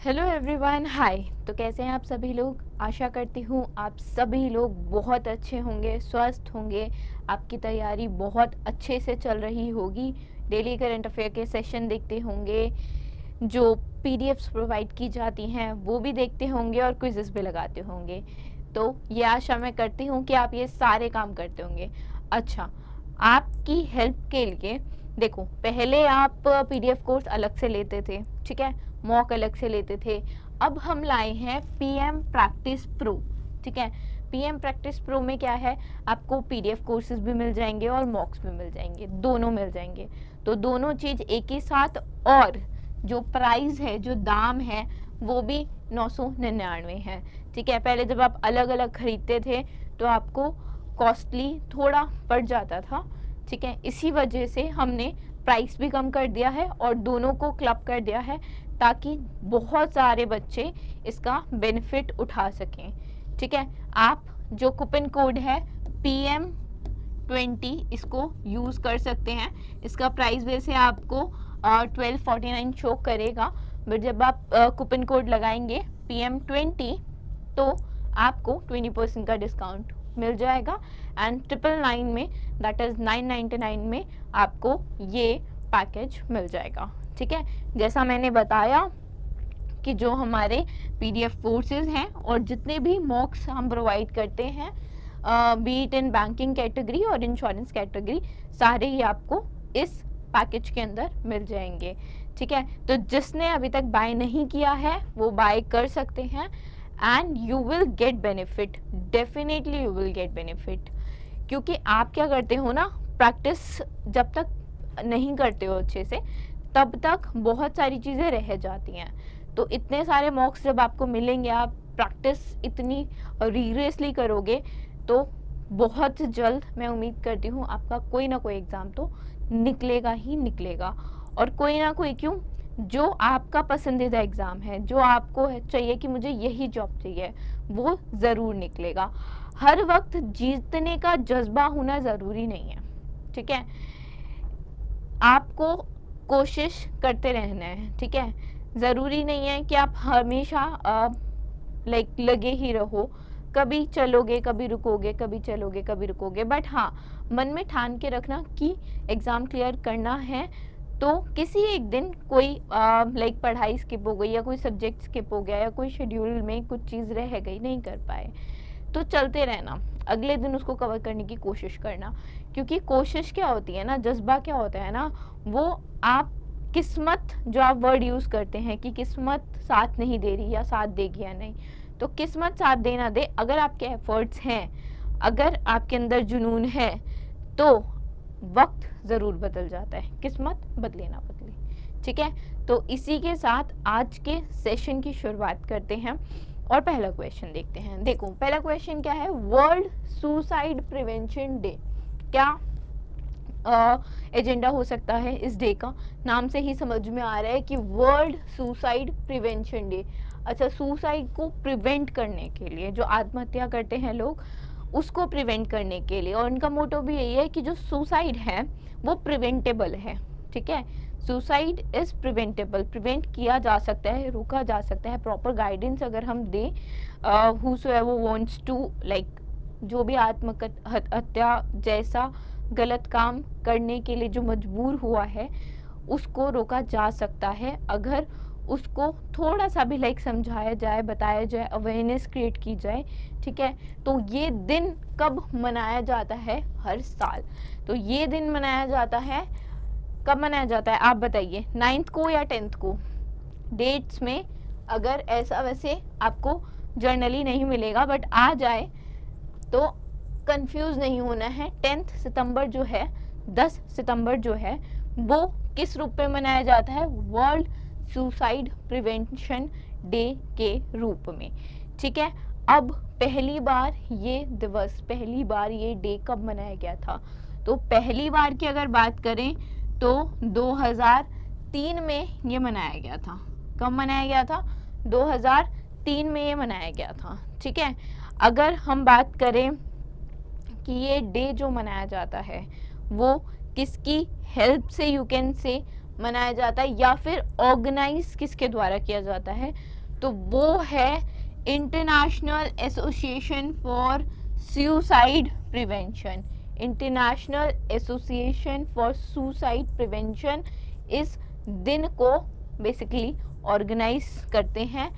Hello everyone, हाय। तो कैसे हैं आप सभी लोग? आशा करती हूँ आप सभी लोग बहुत अच्छे होंगे, स्वस्थ होंगे। आपकी तैयारी बहुत अच्छे से चल रही होगी। डेली करंट अफेयर के सेशन देखते होंगे, जो पीडीएफ्स प्रोवाइड की जाती हैं वो भी देखते होंगे और क्विज़ेस भी लगाते होंगे। तो ये आशा मैं करती हूँ कि आप ये सारे काम करते होंगे। अच्छा, आपकी हेल्प के लिए देखो, पहले आप पीडीएफ कोर्स अलग से लेते थे, ठीक है, मॉक अलग से लेते थे। अब हम लाए हैं पीएम प्रैक्टिस प्रो, ठीक है। पीएम प्रैक्टिस प्रो में क्या है, आपको पीडीएफ कोर्सेज भी मिल जाएंगे और मॉक्स भी मिल जाएंगे, दोनों मिल जाएंगे। तो दोनों चीज़ एक ही साथ, और जो प्राइस है, जो दाम है, वो भी 999 है, ठीक है। पहले जब आप अलग अलग खरीदते थे तो आपको कॉस्टली थोड़ा पड़ जाता था, ठीक है। इसी वजह से हमने प्राइस भी कम कर दिया है और दोनों को क्लब कर दिया है, ताकि बहुत सारे बच्चे इसका बेनिफिट उठा सकें, ठीक है। आप जो कूपन कोड है PM20, इसको यूज़ कर सकते हैं। इसका प्राइस वैसे आपको 1249 शो करेगा, बट जब आप कूपन कोड लगाएंगे PM20 तो आपको 20% का डिस्काउंट मिल जाएगा। एंड 999 में, दैट इज़ 999 में आपको ये पैकेज मिल जाएगा, ठीक है। जैसा मैंने बताया कि जो हमारे पीडीएफ कोर्सेज हैं और जितने भी मॉक्स हम प्रोवाइड करते हैं, B it in banking category और इंश्योरेंस कैटेगरी, सारे ही आपको इस पैकेज के अंदर मिल जाएंगे, ठीक है। तो जिसने अभी तक बाय नहीं किया है वो बाय कर सकते हैं, and you will get benefit, definitely you will get benefit. क्योंकि आप क्या करते हो ना, प्रैक्टिस जब तक नहीं करते हो अच्छे से, तब तक बहुत सारी चीज़ें रह जाती हैं। तो इतने सारे मॉक्स जब आपको मिलेंगे, आप प्रैक्टिस इतनी रीगरेसली करोगे, तो बहुत जल्द मैं उम्मीद करती हूँ आपका कोई ना कोई एग्ज़ाम तो निकलेगा ही निकलेगा। और कोई ना कोई क्यों, जो आपका पसंदीदा एग्ज़ाम है, जो आपको चाहिए कि मुझे यही जॉब चाहिए, वो ज़रूर निकलेगा। हर वक्त जीतने का जज्बा होना ज़रूरी नहीं है, ठीक है। आपको कोशिश करते रहना है, ठीक है। ज़रूरी नहीं है कि आप हमेशा लगे ही रहो, कभी चलोगे कभी रुकोगे, कभी चलोगे कभी रुकोगे, बट हाँ, मन में ठान के रखना कि एग्ज़ाम क्लियर करना है। तो किसी एक दिन कोई पढ़ाई स्किप हो गई, या कोई सब्जेक्ट स्किप हो गया, या कोई शेड्यूल में कुछ चीज़ रह गई, नहीं कर पाए, तो चलते रहना, अगले दिन उसको कवर करने की कोशिश करना। क्योंकि कोशिश क्या होती है ना, जज्बा क्या होता है ना, वो आप किस्मत, जो आप वर्ड यूज़ करते हैं कि किस्मत साथ नहीं दे रही या साथ देगी या नहीं, तो किस्मत साथ दे ना दे, अगर आपके एफर्ट्स हैं, अगर आपके अंदर जुनून है, तो वक्त ज़रूर बदल जाता है, किस्मत बदले ना बदले, ठीक है। तो इसी के साथ आज के सेशन की शुरुआत करते हैं और पहला क्वेश्चन देखते हैं। देखो, पहला क्वेश्चन क्या है, वर्ल्ड सुसाइड प्रिवेंशन डे क्या एजेंडा हो सकता है इस डे का? नाम से ही समझ में आ रहा है कि वर्ल्ड सुसाइड प्रिवेंशन डे। अच्छा, सुसाइड को प्रिवेंट करने के लिए, जो आत्महत्या करते हैं लोग, उसको प्रिवेंट करने के लिए, और उनका मोटो भी यही है कि जो सुसाइड है वो प्रिवेंटेबल है, ठीक है। सुसाइड इज़ प्रिवेंटेबल, प्रिवेंट किया जा सकता है, रोका जा सकता है, प्रॉपर गाइडेंस अगर हम दें, हूसोएवर वांट्स टू जो भी आत्महत्या जैसा गलत काम करने के लिए जो मजबूर हुआ है, उसको रोका जा सकता है, अगर उसको थोड़ा सा भी समझाया जाए, बताया जाए, अवेयरनेस क्रिएट की जाए, ठीक है। तो ये दिन कब मनाया जाता है? हर साल। तो ये दिन मनाया जाता है, कब मनाया जाता है आप बताइए, 9th को या 10th को? डेट्स में अगर ऐसा वैसे आपको जर्नली नहीं मिलेगा, बट आ जाए तो कंफ्यूज नहीं होना है। 10 सितंबर जो है, 10 सितंबर जो है, वो किस रूप में मनाया जाता है? वर्ल्ड सुसाइड प्रिवेंशन डे के रूप में, ठीक है। अब पहली बार ये दिवस, पहली बार ये डे कब मनाया गया था? तो पहली बार की अगर बात करें तो 2003 में ये मनाया गया था। कब मनाया गया था? 2003 में ये मनाया गया था, ठीक है। अगर हम बात करें कि ये डे जो मनाया जाता है वो किसकी हेल्प से, यू कैन से, मनाया जाता है या फिर ऑर्गेनाइज किसके द्वारा किया जाता है, तो वो है international association for suicide prevention. International association for suicide prevention इस दिन को बेसिकली ऑर्गेनाइज करते हैं,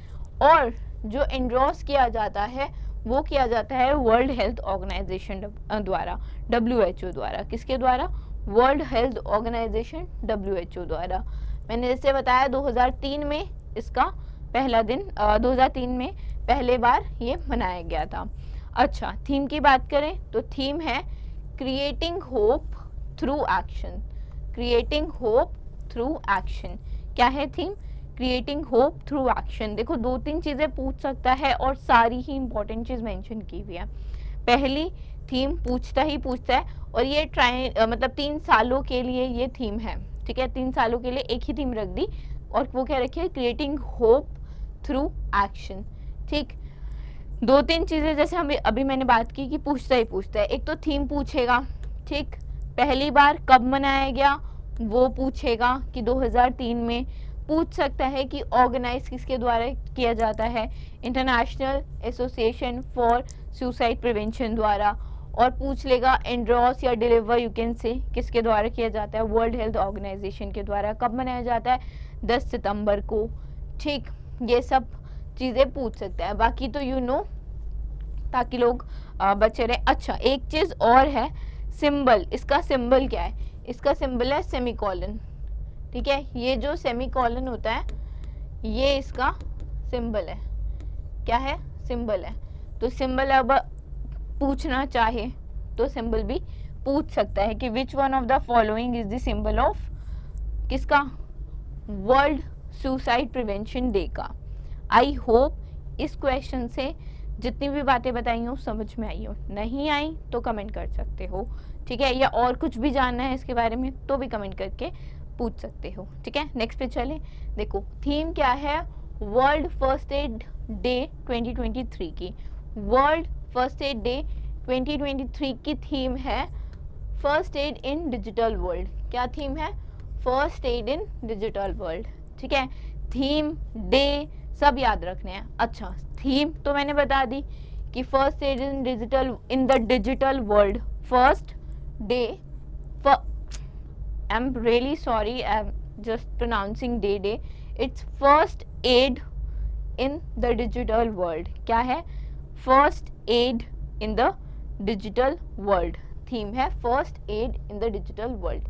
और जो एंडोर्स किया जाता है वो किया जाता है वर्ल्ड हेल्थ ऑर्गेनाइजेशन द्वारा, WHO द्वारा। किसके द्वारा? वर्ल्ड हेल्थ ऑर्गेनाइजेशन WHO द्वारा। मैंने जैसे बताया 2003 में इसका पहला दिन 2003 में पहले बार ये मनाया गया था। अच्छा, थीम की बात करें तो थीम है creating hope through action. Creating hope through action. क्या है theme? Creating hope through action. देखो 2-3 चीज़ें पूछ सकता है और सारी ही इंपॉर्टेंट चीज़ मेंशन की हुई है। पहली थीम पूछता है और ये मतलब 3 सालों के लिए ये थीम है, ठीक है। 3 सालों के लिए एक ही थीम रख दी और वो क्या रखी है? क्रिएटिंग होप थ्रू एक्शन, ठीक। 2-3 चीज़ें जैसे हम अभी मैंने बात की कि पूछता है। एक तो थीम पूछेगा, ठीक। पहली बार कब मनाया गया वो पूछेगा कि 2003 में। पूछ सकता है कि ऑर्गेनाइज किसके द्वारा किया जाता है? International association for suicide prevention द्वारा। और पूछ लेगा एंड्रॉस या डिलीवर यू कैन से किसके द्वारा किया जाता है? वर्ल्ड हेल्थ ऑर्गेनाइजेशन के द्वारा। कब मनाया जाता है? 10 सितंबर को, ठीक। ये सब चीज़ें पूछ सकता है, बाकी तो ताकि लोग बचे रहे। अच्छा, एक चीज़ और है, सिंबल। इसका सिंबल क्या है? इसका सिंबल है सेमीकोलन, ठीक है। ये जो सेमीकोलन होता है ये इसका सिंबल है। क्या है? सिंबल है। तो सिंबल अब पूछना चाहे तो सिंबल भी पूछ सकता है कि which one of the following is the symbol of किसका? वर्ल्ड सुसाइड प्रिवेंशन डे का। आई होप इस क्वेश्चन से जितनी भी बातें बताई हूँ समझ में आई हो। नहीं आई तो कमेंट कर सकते हो, ठीक है। या और कुछ भी जानना है इसके बारे में तो भी कमेंट करके पूछ सकते हो, ठीक है। नेक्स्ट पे चले। देखो थीम क्या है? वर्ल्ड फर्स्ट एड डे 2023 की। वर्ल्ड फर्स्ट एड डे 2023 की थीम है फर्स्ट एड इन डिजिटल वर्ल्ड। क्या थीम है? फर्स्ट एड इन डिजिटल वर्ल्ड, ठीक है। थीम, डे सब याद रखने हैं। अच्छा, थीम तो मैंने बता दी कि first aid in the digital world. First day, I'm really sorry, I'm just pronouncing day. It's first aid in the digital world. क्या है? First aid in the digital world. Theme है first aid in the digital world,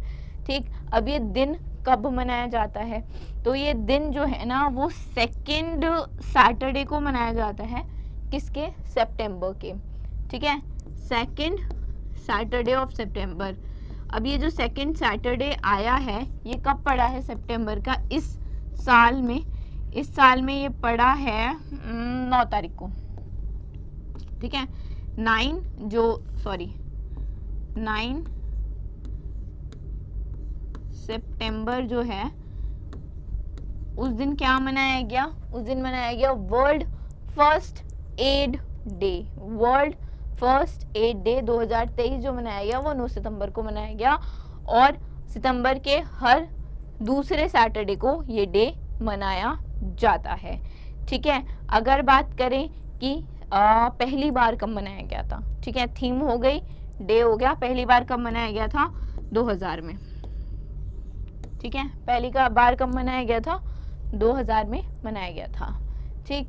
ठीक। अब ये दिन कब मनाया जाता है? तो ये दिन जो है ना वो सेकेंड सैटरडे को मनाया जाता है। किसके? सितंबर के, ठीक है। सेकेंड सैटरडे ऑफ सितंबर। अब ये जो सेकेंड सैटरडे आया है ये कब पड़ा है? सितंबर का। इस साल में ये पड़ा है 9 तारीख को, ठीक है। 9 सितंबर जो है उस दिन क्या मनाया गया? उस दिन मनाया गया world first aid day. World first aid day 2023 जो मनाया गया वो 9 सितंबर को मनाया गया, और सितंबर के हर दूसरे सैटरडे को ये डे मनाया जाता है, ठीक है। अगर बात करें कि पहली बार कब मनाया गया था, ठीक है। थीम हो गई, डे हो गया। पहली बार कब मनाया गया था? 2000 में, ठीक है। पहली बार कब मनाया गया था? 2000 में मनाया गया था, ठीक।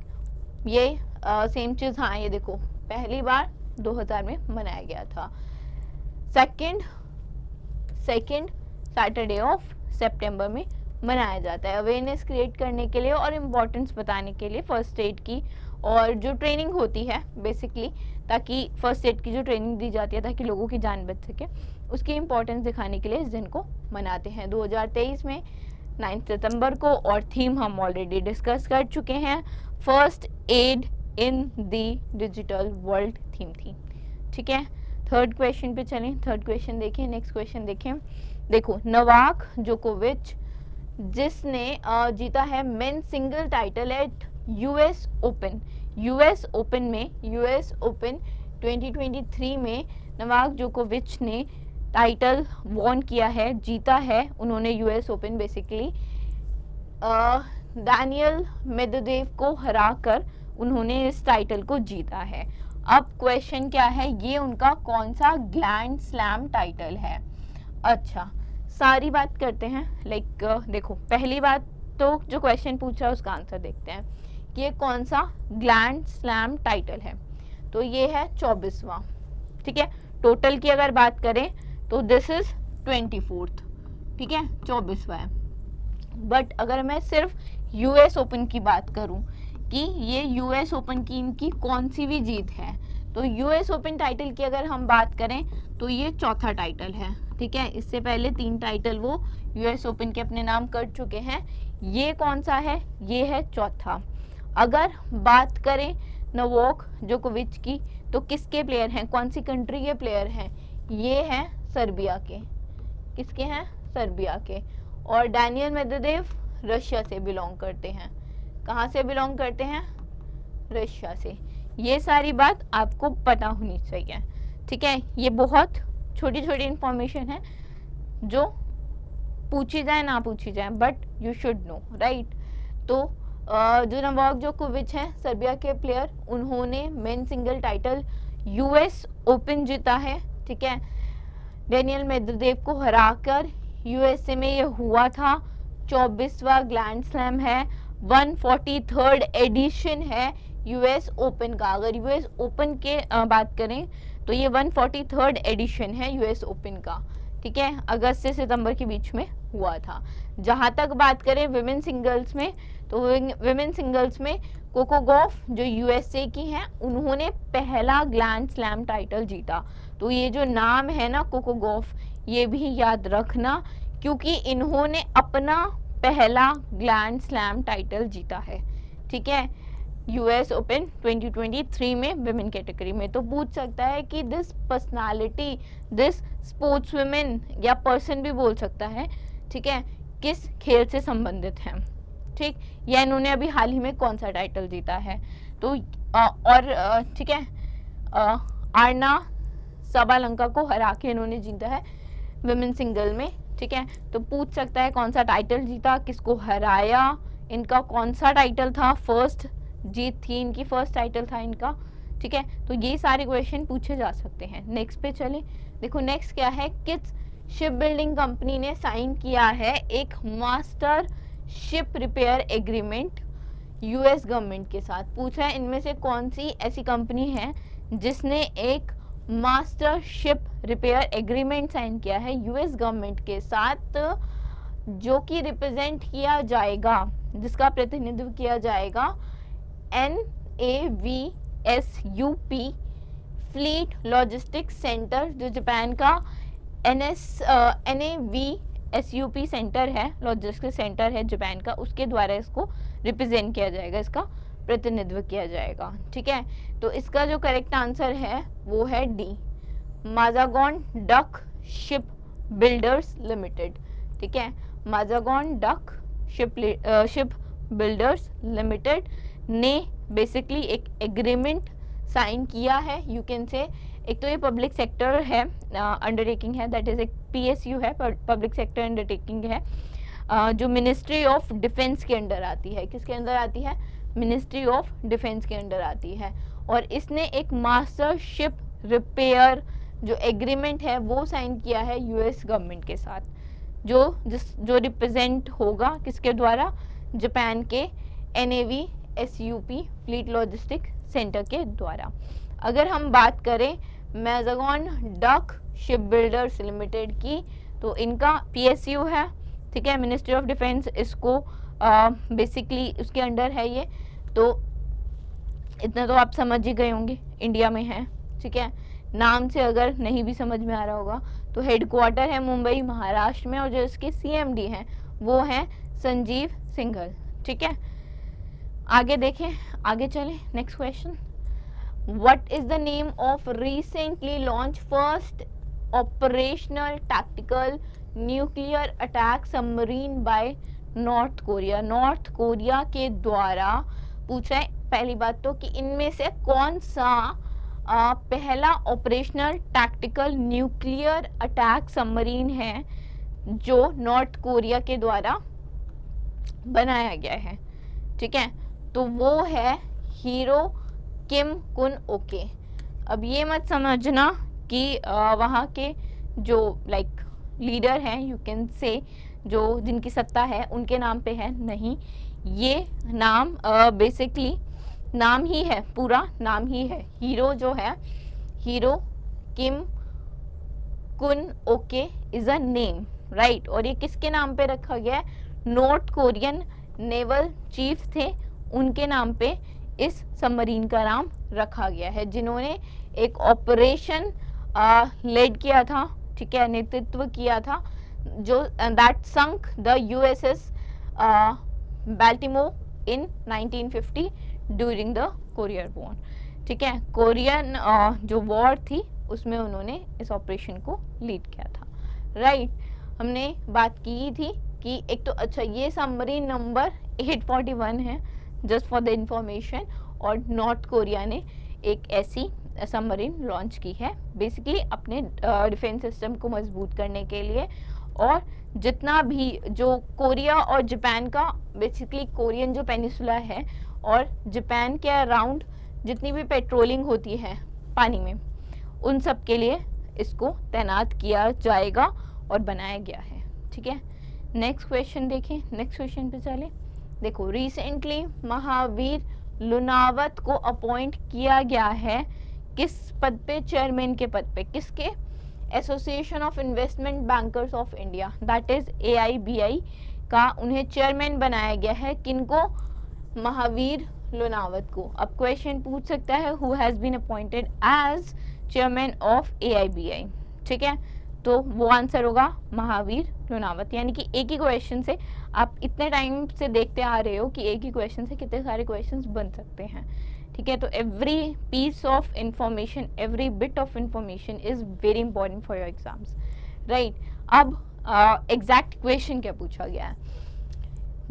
ये सेम चीज़, हाँ ये देखो पहली बार 2000 में मनाया गया था। सेकेंड सैटरडे ऑफ सितंबर में मनाया जाता है अवेयरनेस क्रिएट करने के लिए और इम्पोर्टेंस बताने के लिए फर्स्ट एड की, और जो ट्रेनिंग होती है बेसिकली, ताकि फर्स्ट एड की जो ट्रेनिंग दी जाती है ताकि लोगों की जान बच सके, उसकी इम्पोर्टेंस दिखाने के लिए इस दिन को मनाते हैं 2023 में 9 सितंबर को। और थीम हम ऑलरेडी डिस्कस कर चुके हैं, first aid in the digital world theme थी, ठीक है। थर्ड क्वेश्चन पे चलें। थर्ड क्वेश्चन देखें, नेक्स्ट क्वेश्चन देखें। देखो नोवाक जोकोविच जिसने जीता है men single title at US open. US open 2023 में नोवाक जोकोविच ने टाइटल वॉन किया है, जीता है उन्होंने US open basically. Daniel Medvedev को हराकर उन्होंने इस टाइटल को जीता है। अब क्वेश्चन क्या है, ये उनका कौन सा ग्रैंड स्लैम टाइटल है। अच्छा, सारी बात करते हैं। देखो, पहली बात तो जो क्वेश्चन पूछा उसका आंसर देखते हैं कि ये कौन सा ग्रैंड स्लैम टाइटल है। तो ये है 24वां, ठीक है। टोटल की अगर बात करें तो दिस इज 24th, ठीक है, 24वां है। बट अगर मैं सिर्फ यूएस ओपन की बात करूं कि ये यूएस ओपन की इनकी कौन सी भी जीत है, तो यूएस ओपन टाइटल की अगर हम बात करें तो ये चौथा टाइटल है, ठीक है। इससे पहले 3 टाइटल वो यूएस ओपन के अपने नाम कर चुके हैं। ये कौन सा है, ये है चौथा। अगर बात करें नोवाक जोकोविच की, तो किसके प्लेयर हैं, कौन सी कंट्री के प्लेयर हैं, ये हैं सर्बिया के। किसके हैं, सर्बिया के। और डैनियल मेदवेदेव रशिया से बिलोंग करते हैं। कहाँ से बिलोंग करते हैं, रशिया से। ये सारी बात आपको पता होनी चाहिए, ठीक है। ये बहुत छोटी छोटी इंफॉर्मेशन है जो पूछी जाए ना पूछी जाए, but you should know, right. तो जो नोवाक जोकोविच हैं सर्बिया के प्लेयर, उन्होंने men single title US open जीता है, ठीक है। डैनियल मेदवेदेव को हराकर यूएसए में ये हुआ था। 24वां ग्रैंड स्लैम है, 143rd एडिशन है यूएस ओपन का। अगर यूएस ओपन के बात करें तो ये 143rd एडिशन है यूएस ओपन का, ठीक है। अगस्त से सितंबर के बीच में हुआ था। जहां तक बात करें विमेन सिंगल्स में, तो विमेन सिंगल्स में कोको गॉफ जो यूएसए की हैं, उन्होंने पहला ग्रैंड स्लैम टाइटल जीता। तो ये जो नाम है ना कोको गॉफ, ये भी याद रखना, क्योंकि इन्होंने अपना पहला ग्रैंड स्लैम टाइटल जीता है, ठीक है, यूएस ओपन 2023 में विमेन कैटेगरी में। तो पूछ सकता है कि this personality, this sports women या पर्सन भी बोल सकता है, ठीक है, किस खेल से संबंधित है, ठीक, या इन्होंने अभी हाल ही में कौन सा टाइटल जीता है। तो ठीक है, आर्ना साबालंका को हरा के इन्होंने जीता है विमेन सिंगल में, ठीक है। तो पूछ सकता है कौन सा टाइटल जीता, किसको हराया, इनका कौन सा टाइटल था, फर्स्ट जीत थी इनकी, फर्स्ट टाइटल था इनका, ठीक है। तो ये सारे क्वेश्चन पूछे जा सकते हैं। नेक्स्ट पे चले। देखो नेक्स्ट क्या है, किस शिप बिल्डिंग कंपनी ने साइन किया है एक master ship repair agreement US government के साथ। पूछा है इनमें से कौन सी ऐसी कंपनी है जिसने एक master ship repair agreement sign किया है यूएस गवर्नमेंट के साथ, जो कि रिप्रेजेंट किया जाएगा, जिसका प्रतिनिधित्व किया जाएगा NAVSUP फ्लीट लॉजिस्टिक्स सेंटर, जो जापान का NAVSUP सेंटर है, लॉजिस्टिक्स सेंटर है जापान का, उसके द्वारा इसको रिप्रेजेंट किया जाएगा, इसका प्रतिनिधित्व किया जाएगा, ठीक है। तो इसका जो करेक्ट आंसर है वो है D, Mazagon dock ship builders limited, ठीक है। Mazagon dock ship builders limited ने बेसिकली एक एग्रीमेंट साइन किया है, यू कैन से। एक तो ये पब्लिक सेक्टर है, अंडरटेकिंग है, दैट इज एक PSU है, पब्लिक सेक्टर अंडरटेकिंग है, जो मिनिस्ट्री ऑफ डिफेंस के अंडर आती है। किसके अंदर आती है, मिनिस्ट्री ऑफ डिफेंस के अंडर आती है। और इसने एक मास्टर शिप रिपेयर जो एग्रीमेंट है वो साइन किया है यूएस गवर्नमेंट के साथ, जो रिप्रेजेंट होगा किसके द्वारा, जापान के NAVSUP फ्लीट लॉजिस्टिक सेंटर के द्वारा। अगर हम बात करें Mazagon duck ship builders limited की, तो इनका PSU है, ठीक है, मिनिस्ट्री ऑफ डिफेंस इसको बेसिकली उसके अंडर है ये। तो इतना तो आप समझ ही गए होंगे, इंडिया में है, ठीक है। नाम से अगर नहीं भी समझ में आ रहा होगा तो हेडक्वार्टर है मुंबई महाराष्ट्र में, और जो इसके CMD हैं वो हैं संजीव सिंघल, ठीक है। आगे देखें, आगे चलें। Next question, what is the name of recently launch first operational tactical nuclear attack submarine by North Korea. North Korea के द्वारा पूछा है पहली बात तो कि इनमें से कौन सा पहला operational tactical nuclear attack submarine है जो नॉर्थ कोरिया के द्वारा बनाया गया है। ठीक है, तो वो है हीरो किम कुन ओके। अब ये मत समझना कि वहाँ के जो लाइक लीडर हैं, यू कैन से, जो जिनकी सत्ता है उनके नाम पे है, नहीं, ये नाम बेसिकली नाम ही है, पूरा नाम ही है। हीरो जो है, हीरो किम कुन okay is a name, right. और ये किसके नाम पे रखा गया है? नॉर्थ कोरियन नेवल चीफ थे, उनके नाम पे इस सबमरीन का नाम रखा गया है, जिन्होंने एक ऑपरेशन लेड किया था, ठीक है, नेतृत्व किया था, जो that sunk the USS Baltimore in 1950 during the Korean war. ठीक है, कोरियन जो वॉर थी उसमें उन्होंने इस ऑपरेशन को लीड किया था, राइट। हमने बात की थी कि एक तो अच्छा ये सबमरीन नंबर 841 है, जस्ट फॉर द इंफॉर्मेशन, और नॉर्थ कोरिया ने एक ऐसी सबमरीन लॉन्च की है बेसिकली अपने डिफेंस सिस्टम को मजबूत करने के लिए। और जितना भी जो कोरिया और जापान का, बेसिकली कोरियन जो पेनिसुला है और जापान के अराउंड जितनी भी पेट्रोलिंग होती है पानी में, उन सब के लिए इसको तैनात किया जाएगा और बनाया गया है। ठीक है, नेक्स्ट क्वेश्चन देखें, नेक्स्ट क्वेश्चन पे चले। देखो, रिसेंटली महावीर लुनावत को अपॉइंट किया गया है किस पद पे? चेयरमैन के पद पे। किसके? Association of investment bankers of India, that is AIBI का उन्हें चेयरमैन बनाया गया है। किनको? महावीर लुनावत को। अब क्वेश्चन पूछ सकता है who has been appointed as chairman of AIBI। ठीक है, तो वो आंसर होगा महावीर लुनावत। यानी कि एक ही क्वेश्चन से, आप इतने टाइम से देखते आ रहे हो कि एक ही क्वेश्चन से कितने सारे क्वेश्चंस बन सकते हैं। ठीक है, तो every piece of information, every bit of information is very important for your exams, right. अब एग्जैक्ट क्वेश्चन क्या पूछा गया है?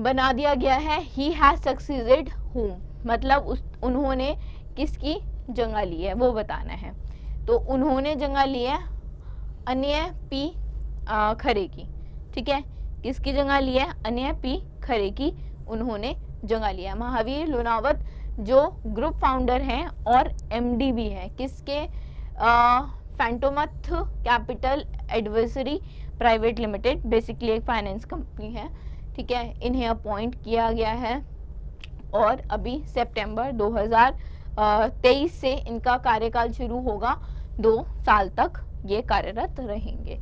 बना दिया गया है ही हैज सक्सीडेड हूम, मतलब उन्होंने किसकी जगह ली है वो बताना है। तो उन्होंने जगह ली है अनय पी खरे की। ठीक है, किसकी जगह ली है? अनय पी खरे की उन्होंने जगह लिया। महावीर लुनावत जो ग्रुप फाउंडर हैं और MD भी हैं, किसके? Phantomath capital advisory private limited, basically एक फाइनेंस कंपनी है। ठीक है, इन्हें अपॉइंट किया गया है और अभी सितंबर 2023 से इनका कार्यकाल शुरू होगा, 2 साल तक ये कार्यरत रहेंगे।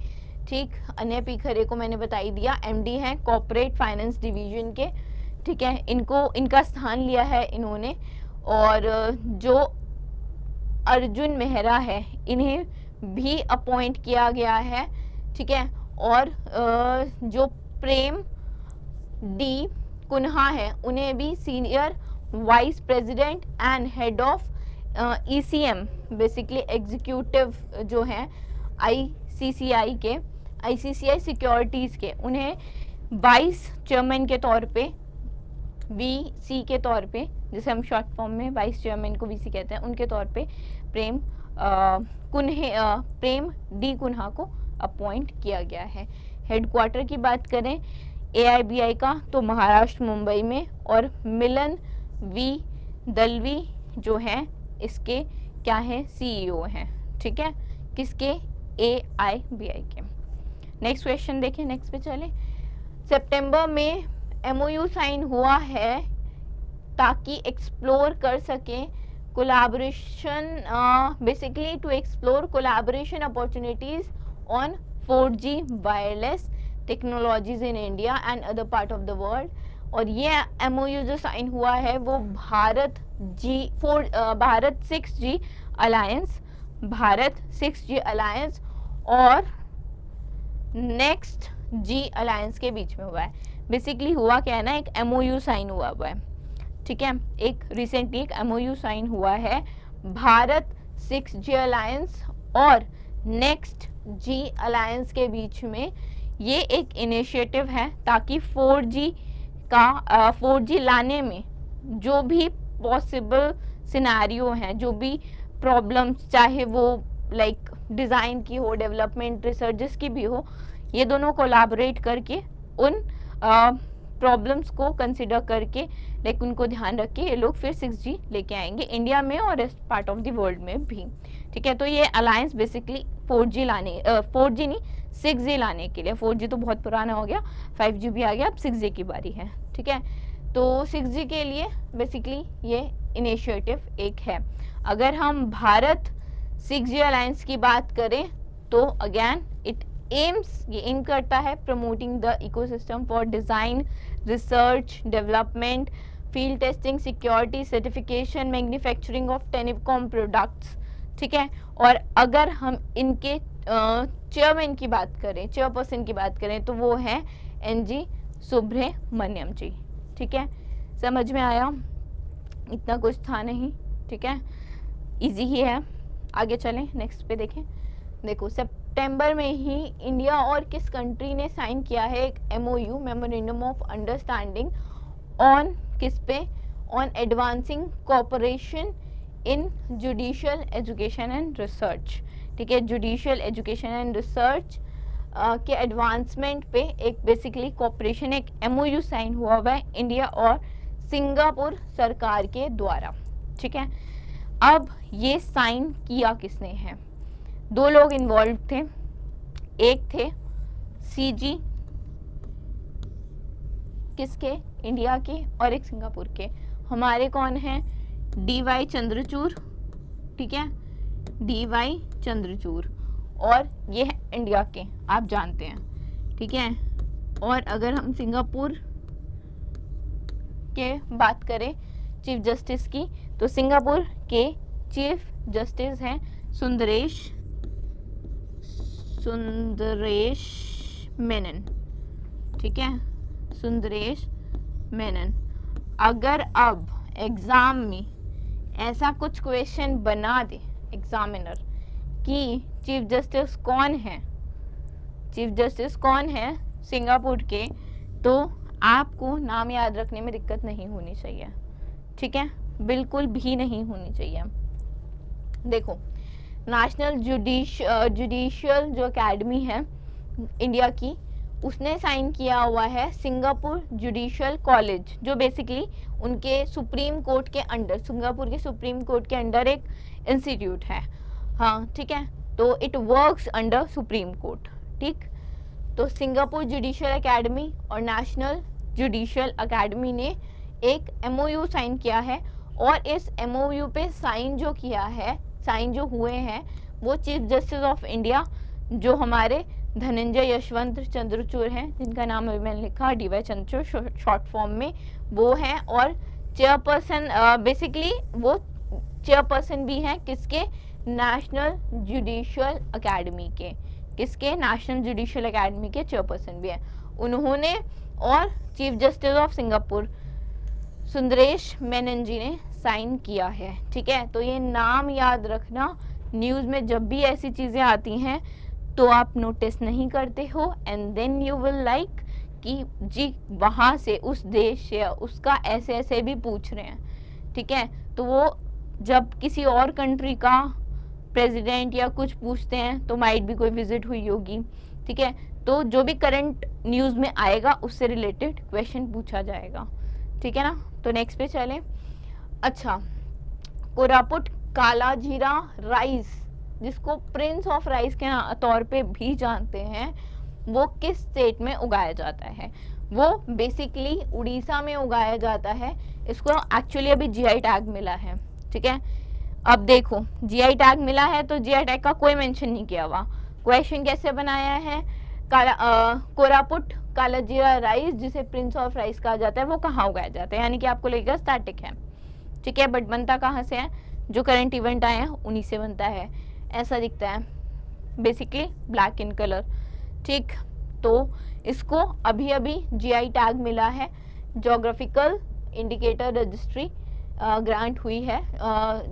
ठीक, अनय पी खरे को मैंने बता ही दिया, MD हैं कॉर्पोरेट फाइनेंस डिवीजन के। ठीक है, इनका स्थान लिया है इन्होंने। और जो अर्जुन मेहरा है इन्हें भी अपॉइंट किया गया है। ठीक है, और जो प्रेम डी कुन्हा है उन्हें भी senior vice president and head of ECM, basically executive जो हैं ICCI सिक्योरिटीज़ के, उन्हें वाइस चेयरमैन के तौर पे, VC के तौर पे, जिसे हम शॉर्ट फॉर्म में वाइस चेयरमैन को VC कहते हैं, उनके तौर पे प्रेम डी कुन्हा को अपॉइंट किया गया है। हेडक्वार्टर की बात करें AIBI का तो महाराष्ट्र मुंबई में, और मिलन V दलवी जो हैं इसके क्या हैं? CEO हैं। ठीक है, किसके? AIBI के। नेक्स्ट क्वेश्चन देखें, नेक्स्ट पे चले। सितंबर में MOU साइन हुआ है ताकि एक्सप्लोर कर सकें collaboration, basically to explore collaboration opportunities on 4G wireless technologies in India and other part of the world. और ये MOU जो साइन हुआ है वो भारत 6G अलायंस और नेक्स्ट G अलायंस के बीच में हुआ है। बेसिकली हुआ क्या है ना, एक MOU साइन हुआ है। ठीक है, एक रिसेंटली एक MOU साइन हुआ है भारत 6G अलायंस और नेक्स्ट G अलायंस के बीच में। ये एक इनिशिएटिव है ताकि 4G लाने में जो भी पॉसिबल सिनेरियो हैं, जो भी प्रॉब्लम्स, चाहे वो लाइक डिज़ाइन की हो, डेवलपमेंट, रिसर्च, जिसकी भी हो, ये दोनों कोलैबोरेट करके उन प्रॉब्लम्स को कंसिडर करके लाइक उनको ध्यान रख के ये लोग फिर 6G लेके आएंगे इंडिया में और इस पार्ट ऑफ द वर्ल्ड में भी। ठीक है, तो ये अलायंस बेसिकली 4G लाने 4G नहीं 6G लाने के लिए, 4G तो बहुत पुराना हो गया, 5G भी आ गया, अब 6G की बारी है। ठीक है, तो 6G के लिए बेसिकली ये इनिशिएटिव एक है। अगर हम भारत 6G अलायंस की बात करें तो अगेन इट एम्स, ये एम करता है promoting the ecosystem for design, research, development, field testing, security, certification, manufacturing of telecom products. ठीक है, और अगर हम इनके चेयरमैन की बात करें, चेयरपर्सन की बात करें तो वो है NG सुब्रमण्यम जी। ठीक है, समझ में आया? इतना कुछ था नहीं। ठीक है, इजी ही है। आगे चलें, नेक्स्ट पे देखें। देखो, सितंबर में ही इंडिया और किस कंट्री ने साइन किया है एक MOU, memorandum of understanding, on किस पे? On advancing cooperation in judicial education and research. ठीक है, जुडिशियल एजुकेशन एंड रिसर्च के एडवांसमेंट पे एक बेसिकली कोऑपरेशन, एक MOU साइन हुआ हुआ है इंडिया और सिंगापुर सरकार के द्वारा। ठीक है, अब ये साइन किया किसने है? दो लोग इन्वॉल्व थे, एक थे CG किसके? इंडिया के, और एक सिंगापुर के। हमारे कौन हैं? DY चंद्रचूड़। ठीक है, DY चंद्रचूड़, और ये है इंडिया के, आप जानते हैं। ठीक है, और अगर हम सिंगापुर के बात करें चीफ जस्टिस की, तो सिंगापुर के चीफ जस्टिस हैं सुंदरेश मेनन। ठीक है, सुंदरेश मेनन। अगर अब एग्जाम में ऐसा कुछ क्वेश्चन बना दे एग्जामिनर कि चीफ जस्टिस कौन है, चीफ जस्टिस कौन है सिंगापुर के, तो आपको नाम याद रखने में दिक्कत नहीं होनी चाहिए। ठीक है, बिल्कुल भी नहीं होनी चाहिए। देखो, नेशनल जुडिशियल जो एकेडमी है इंडिया की, उसने साइन किया हुआ है सिंगापुर जुडिशियल कॉलेज, जो बेसिकली उनके सुप्रीम कोर्ट के अंडर, सिंगापुर के सुप्रीम कोर्ट के अंडर एक इंस्टीट्यूट है। हाँ, ठीक है, तो it works under supreme court. ठीक, तो सिंगापुर जुडिशियल एकेडमी और नेशनल जुडिशियल एकेडमी ने एक MOU साइन किया है, और इस MOU पे साइन जो किया है, साइन जो हुए हैं, वो चीफ जस्टिस ऑफ इंडिया जो हमारे धनंजय यशवंत चंद्रचूड़ हैं, जिनका नाम अभी मैंने लिखा DY चंद्रचूड़ शॉर्ट फॉर्म में, वो हैं, और चेयरपर्सन बेसिकली वो चेयरपर्सन भी हैं किसके? नेशनल जुडिशियल एकेडमी के। किसके? नेशनल जुडिशियल एकेडमी के चेयरपर्सन भी हैं उन्होंने, और chief justice of Singapore Sundaresh Menon ji ने साइन किया है। ठीक है, तो ये नाम याद रखना, न्यूज़ में जब भी ऐसी चीज़ें आती हैं तो आप नोटिस नहीं करते हो, and then you will like कि जी वहाँ से उस देश से उसका ऐसे ऐसे भी पूछ रहे हैं। ठीक है, तो वो जब किसी और कंट्री का प्रेसिडेंट या कुछ पूछते हैं तो माइट भी कोई विजिट हुई होगी। ठीक है, तो जो भी करंट न्यूज़ में आएगा उससे रिलेटेड क्वेश्चन पूछा जाएगा। ठीक है ना, तो नेक्स्ट पे चलें। अच्छा, कोरापुट काला जीरा राइस, जिसको प्रिंस ऑफ राइस के तौर पे भी जानते हैं, वो किस स्टेट में उगाया जाता है? वो बेसिकली उड़ीसा में उगाया जाता है। इसको एक्चुअली अभी GI टैग मिला है। ठीक है, अब देखो GI टैग मिला है तो GI टैग का कोई मेंशन नहीं किया हुआ। क्वेश्चन कैसे बनाया है? कोरापुट काला जीरा राइस, जिसे प्रिंस ऑफ राइस कहा जाता है, वो कहाँ उगाया जाता है? यानी कि आपको लगेगा स्टैटिक है। ठीक है, बट बनता कहाँ से है? जो करंट इवेंट आए हैं उन्हीं से बनता है। ऐसा दिखता है बेसिकली ब्लैक इन कलर। ठीक, तो इसको अभी अभी GI टैग मिला है, जोग्राफिकल इंडिकेटर रजिस्ट्री ग्रांट हुई है।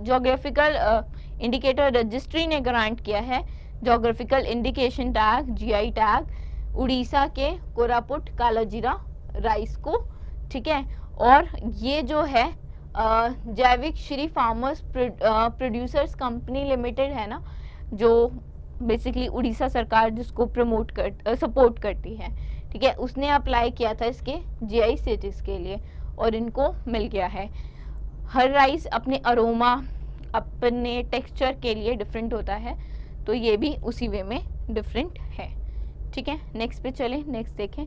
जोग्राफिकल इंडिकेटर रजिस्ट्री ने ग्रांट किया है geographical indication tag, GI tag, Orissa के कोरापुट काला जीरा राइस को। ठीक है, और ये जो है जैविक Shri farmers producers company limited है ना, जो बेसिकली उड़ीसा सरकार जिसको सपोर्ट करती है, ठीक है, उसने अप्लाई किया था इसके जीआई स्टेटस के लिए और इनको मिल गया है। हर राइस अपने अरोमा, अपने टेक्सचर के लिए डिफरेंट होता है, तो ये भी उसी वे में डिफरेंट है, ठीक है। नेक्स्ट पे चलें, नेक्स्ट देखें।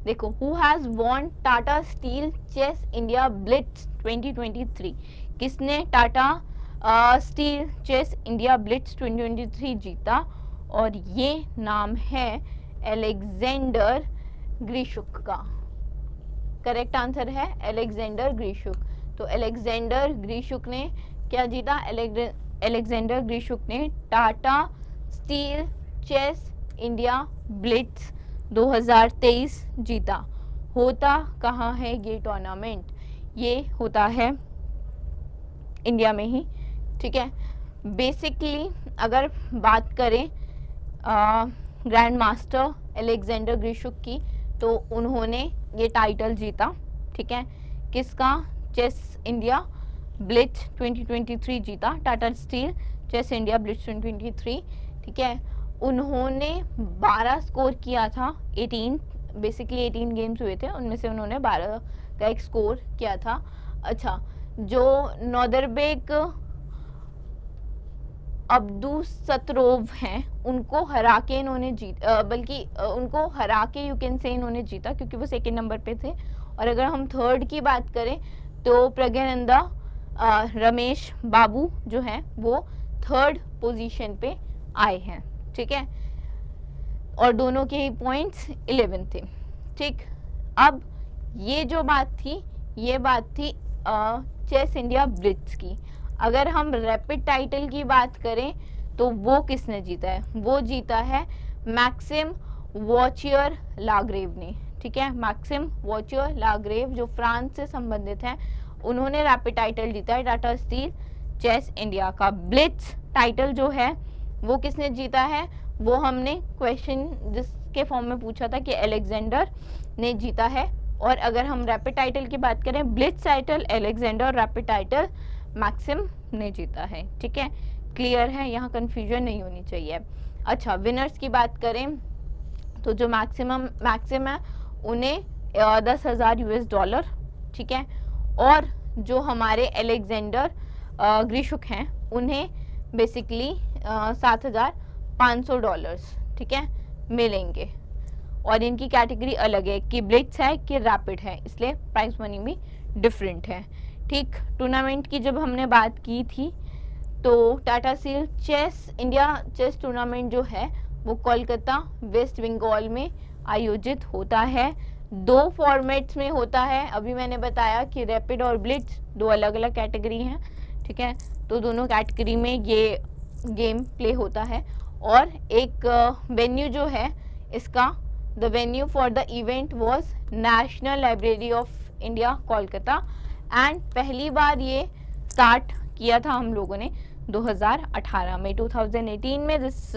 देखो, who has won Tata Steel Chess India Blitz 2023, किसने Tata Steel Chess India Blitz 2023 जीता, और ये नाम है अलेक्जेंडर ग्रिशुक का। करेक्ट आंसर है अलेक्जेंडर ग्रिशुक। तो अलेक्जेंडर ग्रिशुक ने क्या जीता? अलेक्जेंडर ग्रिशुक ने Tata Steel Chess India Blitz 2023 जीता। होता कहाँ है ये टूर्नामेंट? ये होता है इंडिया में ही, ठीक है। बेसिकली अगर बात करें ग्रैंड मास्टर अलेक्जेंडर ग्रिशुक की, तो उन्होंने ये टाइटल जीता, ठीक है। किसका? चेस इंडिया ब्लिट्स 2023 जीता, Tata Steel Chess India Blitz 2023, ठीक है। उन्होंने 12 स्कोर किया था, 18 बेसिकली 18 गेम्स हुए थे, उनमें से उन्होंने 12 का एक स्कोर किया था। अच्छा, जो नोदरबेक अब्दुसतरोव हैं, उनको हरा के इन्होंने उनको हरा के यू कैन से इन्होंने जीता, क्योंकि वो सेकेंड नंबर पे थे। और अगर हम थर्ड की बात करें तो प्रज्ञानंदा रमेश बाबू जो हैं वो थर्ड पोजीशन पे आए हैं, ठीक है। और दोनों के ही पॉइंट्स 11 थे, ठीक। अब ये जो बात थी, ये बात थी चेस इंडिया ब्लिट्स की। अगर हम रैपिड टाइटल की बात करें तो वो किसने जीता है? वो जीता है मैक्सिम वॉचियर लाग्रेव ने, ठीक है। मैक्सिम वॉचियर लाग्रेव जो फ्रांस से संबंधित हैं, उन्होंने रैपिड टाइटल जीता है टाटा स्टील चेस इंडिया का। ब्लिट्स टाइटल जो है वो किसने जीता है? वो हमने क्वेश्चन जिसके फॉर्म में पूछा था कि अलेक्जेंडर ने जीता है। और अगर हम रैपिड टाइटल की बात करें, blitz title Alexander, rapid title Maxime ने जीता है, ठीक है। क्लियर है, यहाँ कंफ्यूजन नहीं होनी चाहिए। अच्छा, विनर्स की बात करें तो जो मैक्सिम है उन्हें 10,000 US$, ठीक है। और जो हमारे अलेक्जेंडर ग्रिशुक हैं उन्हें बेसिकली $7,500, ठीक है, मिलेंगे। और इनकी कैटेगरी अलग है कि ब्लिट्स है कि रैपिड है, इसलिए प्राइस मनी भी डिफरेंट है, ठीक। टूर्नामेंट की जब हमने बात की थी तो Tata Steel Chess India chess tournament जो है वो कोलकाता वेस्ट बंगाल में आयोजित होता है। 2 फॉर्मेट्स में होता है। अभी मैंने बताया कि रैपिड और ब्लिट्स 2 अलग अलग कैटेगरी हैं, ठीक है। तो दोनों कैटेगरी में ये गेम प्ले होता है। और एक वेन्यू जो है इसका, the venue for the event was national library of India Kolkata. And पहली बार ये स्टार्ट किया था हम लोगों ने 2018 में, 2018 में this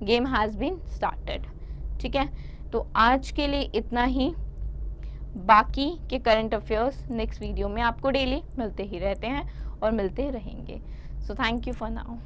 game has been started, ठीक है। तो आज के लिए इतना ही। बाकी के करंट अफेयर्स नेक्स्ट वीडियो में आपको डेली मिलते ही रहते हैं और मिलते रहेंगे। So thank you for now.